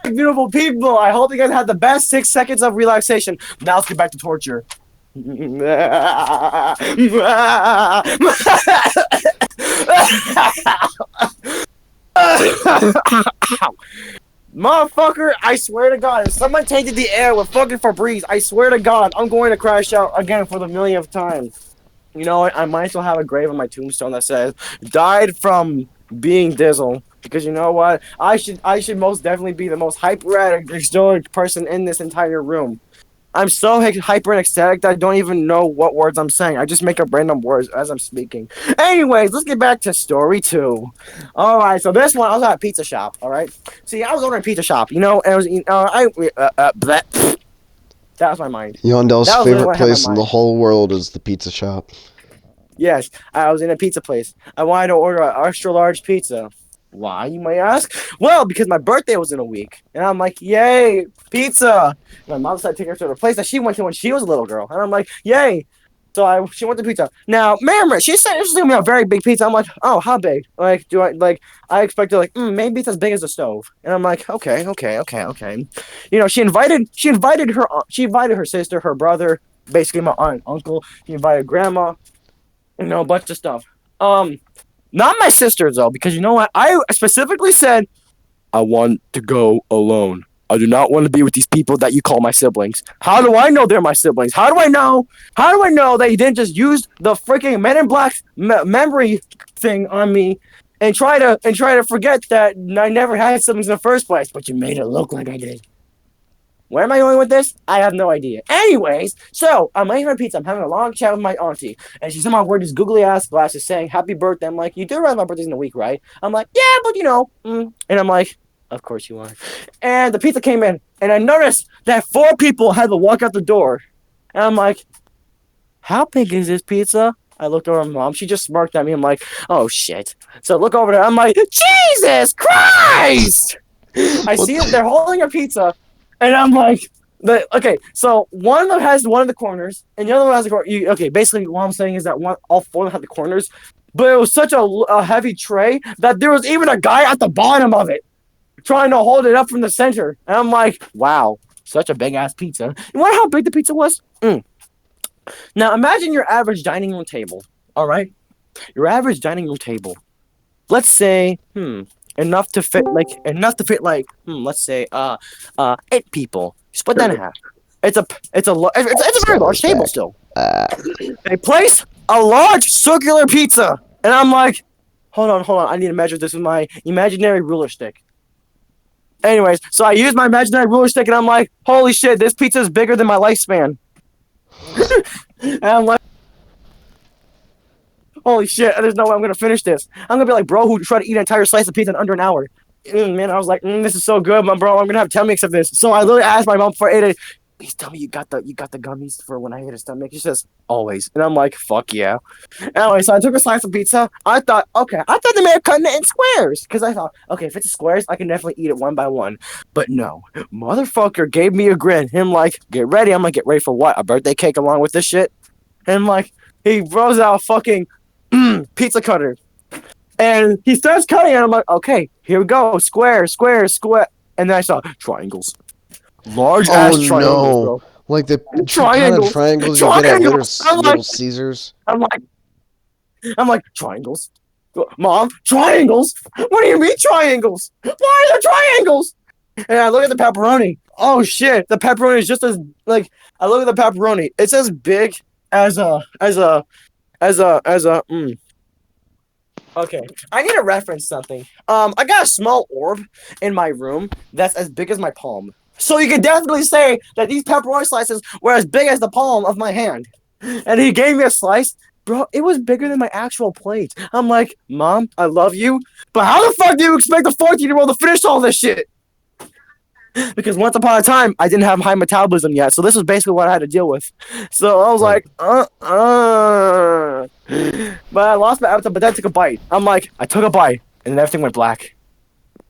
beautiful people. I hope you guys had the best 6 seconds of relaxation. Now let's get back to torture. Motherfucker, I swear to God, if someone tainted the air with fucking Febreze, I swear to God, I'm going to crash out again for the millionth time. You know what? I might as well have a grave on my tombstone that says, died from being Dizzle. Because you know what? I should most definitely be the most hyper-extrovert person in this entire room. I'm so hyper and ecstatic that I don't even know what words I'm saying. I just make up random words as I'm speaking. Anyways, let's get back to story 2. Alright, so this one, I was at a pizza shop, alright? See, I was ordering a pizza shop, you know, and it was, that was my mind. Yondel's favorite place in the whole world is the pizza shop. Yes, I was in a pizza place. I wanted to order an extra large pizza. Why, you might ask? Well, because my birthday was in a week. And I'm like, yay, pizza. My mom decided to take her to the place that she went to when she was a little girl. And I'm like, yay. So she went to pizza. Now, remember, she said this was going to be a very big pizza. I'm like, oh, how big? Like, I expected, like, maybe it's as big as a stove. And I'm like, okay. You know, she invited her sister, her brother, basically my aunt and uncle. She invited grandma, you know, a bunch of stuff. Not my sisters, though, because you know what? I specifically said, I want to go alone. I do not want to be with these people that you call my siblings. How do I know they're my siblings? How do I know that you didn't just use the freaking Men in Black memory thing on me and try to forget that I never had siblings in the first place, but you made it look like I did. Where am I going with this? I have no idea. Anyways, so I'm eating my pizza. I'm having a long chat with my auntie. And she somehow wearing these googly ass glasses saying, happy birthday. I'm like, you do realize my birthday's in a week, right? I'm like, yeah, but you know. And I'm like, of course you are. And the pizza came in. And I noticed that 4 people had to walk out the door. And I'm like, how big is this pizza? I looked over at my mom. She just smirked at me. I'm like, oh, shit. So I look over there. I'm like, Jesus Christ! I see them. They're holding a pizza. And I'm like, okay, so one of them has one of the corners, and the other one has the corner. Okay, basically what I'm saying is that all 4 of them had the corners, but it was such a heavy tray that there was even a guy at the bottom of it trying to hold it up from the center. And I'm like, wow, such a big-ass pizza. You wonder how big the pizza was? Now, imagine your average dining room table, all right? Your average dining room table. Let's say, enough to fit like let's say 8 people. Split that in half. It's a very large table still. They place a large circular pizza, and I'm like, hold on, I need to measure this with my imaginary ruler stick. Anyways, so I use my imaginary ruler stick, and I'm like, holy shit, this pizza is bigger than my lifespan. And I'm like, holy shit, there's no way I'm gonna finish this. I'm gonna be like bro who tried to eat an entire slice of pizza in under an hour. Man, I was like, this is so good, bro. I'm gonna have 10 mix of this. So I literally asked my mom before I ate it, please tell me you got the gummies for when I hit a stomach. She says, always. And I'm like, fuck yeah. Anyway, so I took a slice of pizza. I thought they may have cut it in squares. Because I thought, okay, if it's squares, I can definitely eat it one by one. But no. Motherfucker gave me a grin. Him like, get ready. I'm like, get ready for what? A birthday cake along with this shit? And like, he rolls out a fucking pizza cutter. And he starts cutting, and I'm like, okay, here we go. Square. And then I saw triangles. Large ass triangles, bro. Like the triangles. Kind of triangles you get at Little Caesars. I'm like, triangles? Mom, triangles? What do you mean triangles? Why are there triangles? And I look at the pepperoni. Oh shit, the pepperoni is just as like I look at the pepperoni. It's as big as a Okay, I need to reference something. I got a small orb in my room that's as big as my palm. So you can definitely say that these pepperoni slices were as big as the palm of my hand. And he gave me a slice. Bro, it was bigger than my actual plate. I'm like, Mom, I love you, but how the fuck do you expect a 14-year-old to finish all this shit? Because once upon a time, I didn't have high metabolism yet, so this was basically what I had to deal with. So I was like, But I lost my appetite, but then I took a bite. I'm like, I took a bite, and then everything went black.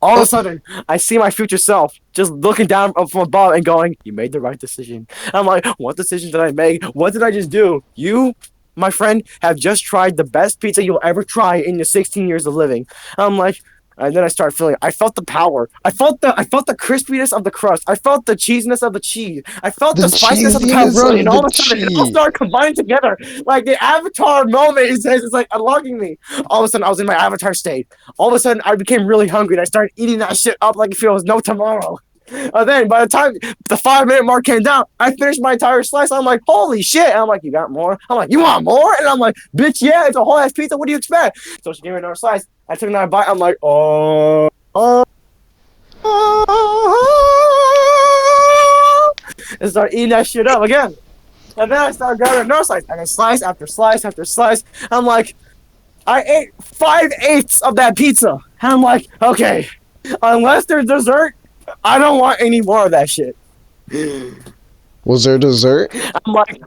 All of a sudden, I see my future self just looking down from above and going, you made the right decision. I'm like, what decision did I make? What did I just do? You, my friend, have just tried the best pizza you'll ever try in your 16 years of living. I'm like, And then I started feeling it. I felt the power. I felt the crispiness of the crust. I felt the cheesiness of the cheese. I felt the spiciness of the cheesiness pepperoni. of And the all of a sudden, it all cheese. started combining together. Like the Avatar moment is it's like unlocking me. All of a sudden, I was in my Avatar state. All of a sudden, I became really hungry and I started eating that shit up like if it was no tomorrow. Then by the time the 5 minute mark came down, I finished my entire slice. I'm like, holy shit. And I'm like, you got more? I'm like, you want more? And I'm like, bitch, yeah, it's a whole ass pizza. What do you expect? So she gave me another slice. I took another bite. I'm like, oh. And start eating that shit up again. And then I started grabbing another slice. And then slice after slice after slice. I'm like, I ate 5/8 of that pizza. And I'm like, okay, unless there's dessert, I don't want any more of that shit. Was there dessert? I'm like,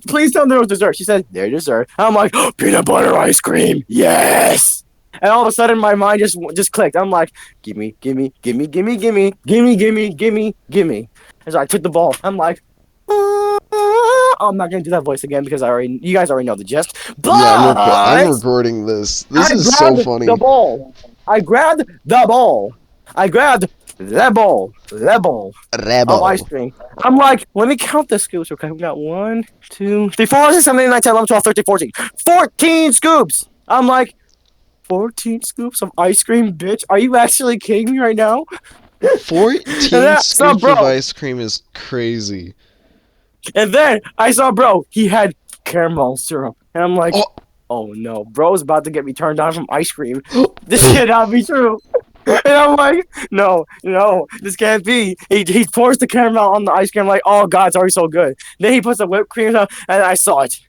please tell them there was dessert. She said, there's dessert. I'm like, oh, peanut butter ice cream. Yes. And all of a sudden, my mind just clicked. I'm like, gimme, gimme, gimme, gimme, gimme, gimme, gimme, gimme, gimme. And so I took the ball. I'm like, I'm not gonna do that voice again because you guys already know the gist. But Yeah, I'm recording this. This is so funny. The ball. I grabbed the ball. I grabbed that ball of ice cream. I'm like, let me count the scoops. Okay, we got 1, 2, 3, 4, 5, 6, 7, 8, 9, 10, 11, 12, 13, 14. 14 scoops. I'm like, 14 scoops of ice cream, bitch. Are you actually kidding me right now? 14 scoops of ice cream is crazy. And then I saw bro, he had caramel syrup. And I'm like, oh no, bro's about to get me turned on from ice cream. This cannot be true. And I'm like, no, this can't be. He pours the caramel on the ice cream. I'm like, oh god, it's already so good. Then he puts the whipped cream on, and I saw it.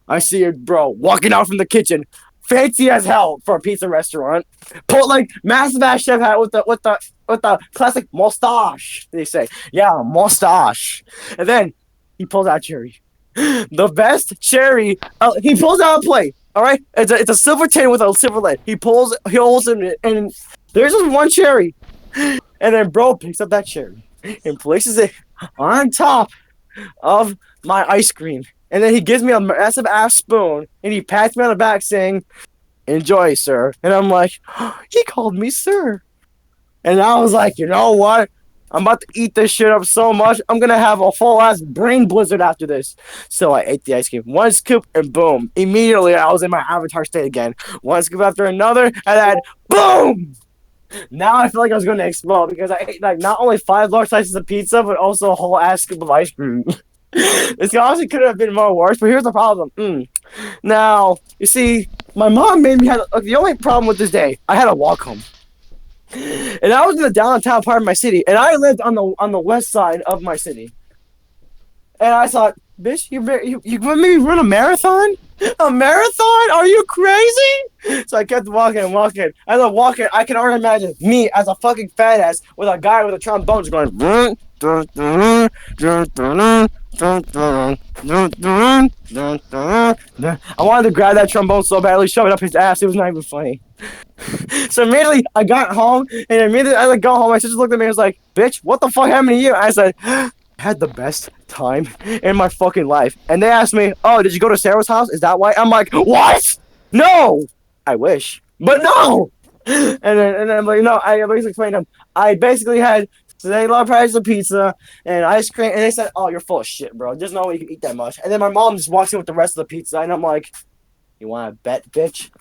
I see it, bro, walking out from the kitchen, fancy as hell for a pizza restaurant. Put like massive ass chef hat with the classic mustache. They say, yeah, mustache. And then he pulls out cherry, the best cherry. He pulls out a plate. All right, it's a silver tin with a silver lid. He holds it, and there's just one cherry. And then bro picks up that cherry and places it on top of my ice cream. And then he gives me a massive ass spoon and he pats me on the back saying, enjoy, sir. And I'm like, he called me sir. And I was like, you know what? I'm about to eat this shit up so much. I'm going to have a full ass brain blizzard after this. So I ate the ice cream. One scoop and boom. Immediately I was in my Avatar state again. One scoop after another and then boom. Now I feel like I was going to explode because I ate like not only 5 large slices of pizza, but also a whole ass scoop of ice cream. This honestly could have been more worse, but here's the problem. Now, you see, my mom made me the only problem with this day, I had to walk home. And I was in the downtown part of my city, and I lived on the west side of my city. And I thought, bitch, you want me to run a marathon? A marathon? Are you crazy? So I kept walking and walking. As I'm walking, I can already imagine me as a fucking fat ass with a guy with a trombone just going. I wanted to grab that trombone so badly, shove it up his ass. It was not even funny. So immediately I got home, and immediately I got home. My sister looked at me and was like, "Bitch, what the fuck happened to you?" I said, "I had the best time in my fucking life." And they asked me, "Oh, did you go to Sarah's house? Is that why?" I'm like, "What? No, I wish, but no." And then I'm like, no. I basically explained to them. I basically had a lot of prices of pizza and ice cream, and they said, "Oh, you're full of shit, bro. There's no way you can eat that much." And then my mom just walks in with the rest of the pizza, and I'm like, "You want to bet, bitch?"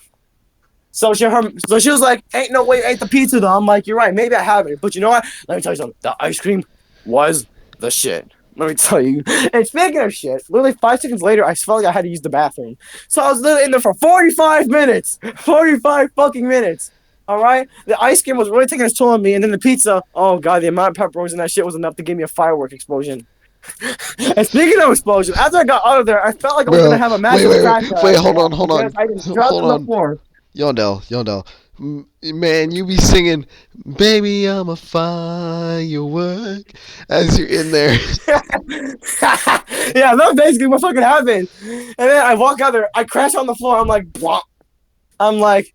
So she was like, "Ain't no way you ate the pizza though." I'm like, "You're right, maybe I haven't, but you know what? Let me tell you something. The ice cream was the shit. Let me tell you." And speaking of shit, literally 5 seconds later, I felt like I had to use the bathroom. So I was literally in there for 45 minutes. 45 fucking minutes. All right? The ice cream was really taking its toll on me, and then the pizza, oh god, the amount of pepperonis in that shit was enough to give me a firework explosion. And speaking of explosion, after I got out of there, I felt like I was going to have a massive crash. Wait, hold on. I just dropped on the floor. Yondell, man, you be singing, "Baby, I'm a firework" as you're in there. Yeah, that's basically what fucking happened. And then I walk out there, I crash on the floor. I'm like, blah. I'm like,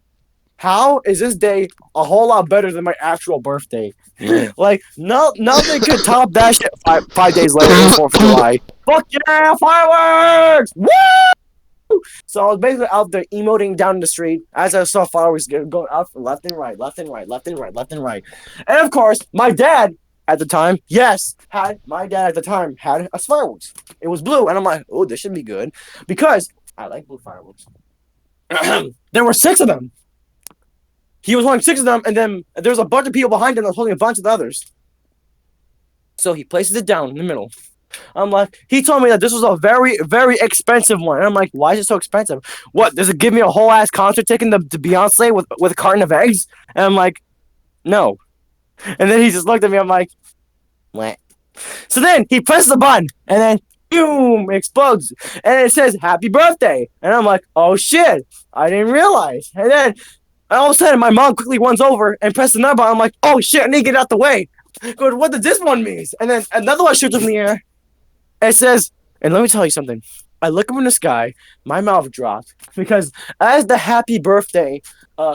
how is this day a whole lot better than my actual birthday? Like, nothing could top that shit. 5 days later, 4th of July. Fuck yeah, fireworks! Woo! woo! So I was basically out there emoting down the street as I saw fireworks going out from left and right, left and right, left and right, left and right. And of course, my dad at the time, had a fireworks. It was blue, and I'm like, oh, this should be good because I like blue fireworks. There were 6 of them. He was holding 6 of them, and then there was a bunch of people behind him that was holding a bunch of the others. So he places it down in the middle. I'm like, he told me that this was a very, very expensive one. And I'm like, why is it so expensive? What, does it give me a whole ass concert ticket to Beyonce with a carton of eggs? And I'm like, no. And then he just looked at me. I'm like, what? So then he presses the button, and then boom, it explodes, and it says "Happy Birthday." And I'm like, oh shit, I didn't realize. And then all of a sudden, my mom quickly runs over and presses another button. I'm like, oh shit, I need to get out the way. Good, what does this one mean? And then another one shoots up in the air. And it says, and let me tell you something. I look up in the sky, my mouth dropped because as the "Happy Birthday"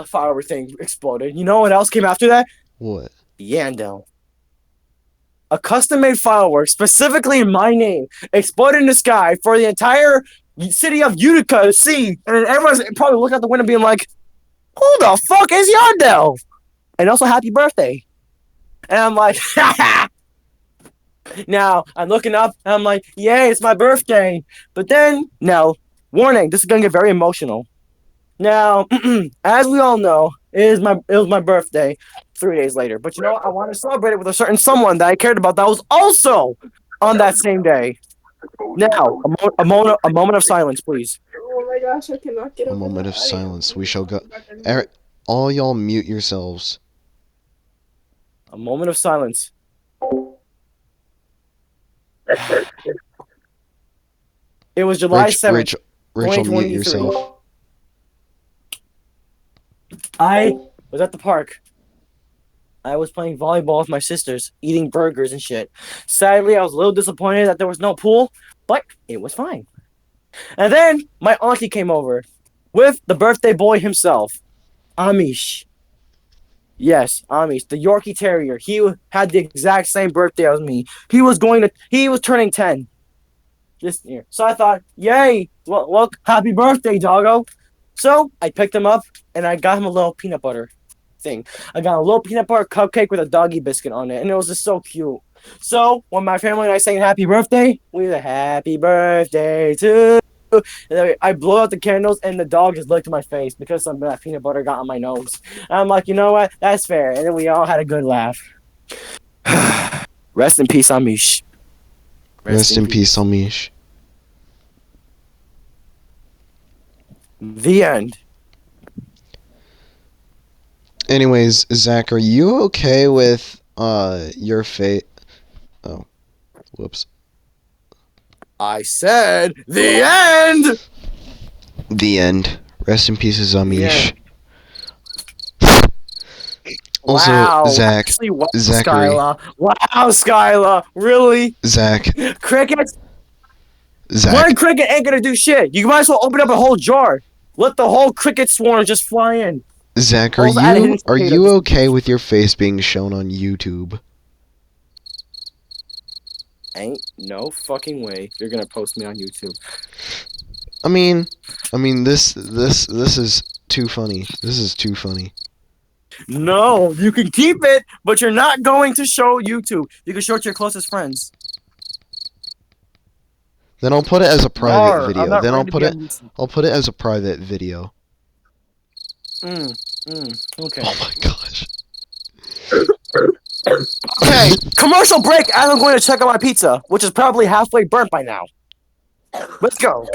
firework thing exploded, you know what else came after that? What? Yandel. A custom-made firework, specifically in my name, exploded in the sky for the entire city of Utica to see. And then everyone's probably looking out the window being like, who the fuck is Yandel? And also, happy birthday. And I'm like, ha. Now, I'm looking up, and I'm like, yay, it's my birthday. But then, now, warning, this is going to get very emotional. Now, as we all know, it was my birthday 3 days later. But you know what? I want to celebrate it with a certain someone that I cared about that was also on that same day. Now, a moment of silence, please. Oh my gosh, I cannot get A over moment that. of silence. We shall go. Eric, all y'all mute yourselves. A moment of silence. It was July 7th. Rachel, mute 2023. yourself. I was at the park. I was playing volleyball with my sisters, eating burgers and shit. Sadly, I was a little disappointed that there was no pool, but it was fine. And then my auntie came over with the birthday boy himself, Amish. Yes, Amish, the Yorkie Terrier. He had the exact same birthday as me. He was turning 10 this year. So I thought, yay, look, happy birthday, doggo. So I picked him up and I got him a little peanut butter thing. I got a little peanut butter cupcake with a doggy biscuit on it, and it was just so cute. So when my family and I sang happy birthday, we said happy birthday to you. And then I blew out the candles, and the dog just licked my face because some of that peanut butter got on my nose. And I'm like, you know what? That's fair. And then we all had a good laugh. Rest in peace, Amish. Rest in peace, Amish. The end. Anyways, Zach, are you okay with your fate? Oh, whoops. I said the end. The end. Rest in peace, Amish. Also, Wow. Zach, Actually, wow, Zachary. Skyla. Wow, Skyla. Really? Zach. Crickets? Zach. One cricket ain't gonna do shit. You might as well open up a whole jar. Let the whole cricket swarm just fly in. Zach, are you okay with your face being shown on YouTube? Ain't no fucking way you're gonna post me on YouTube. I mean, this is too funny. This is too funny. No, you can keep it, but you're not going to show YouTube. You can show it to your closest friends. Then I'll put it as a private video. Then I'll put it as a private video. Okay. Oh my gosh. Okay, commercial break as I'm going to check out my pizza, which is probably halfway burnt by now. Let's go.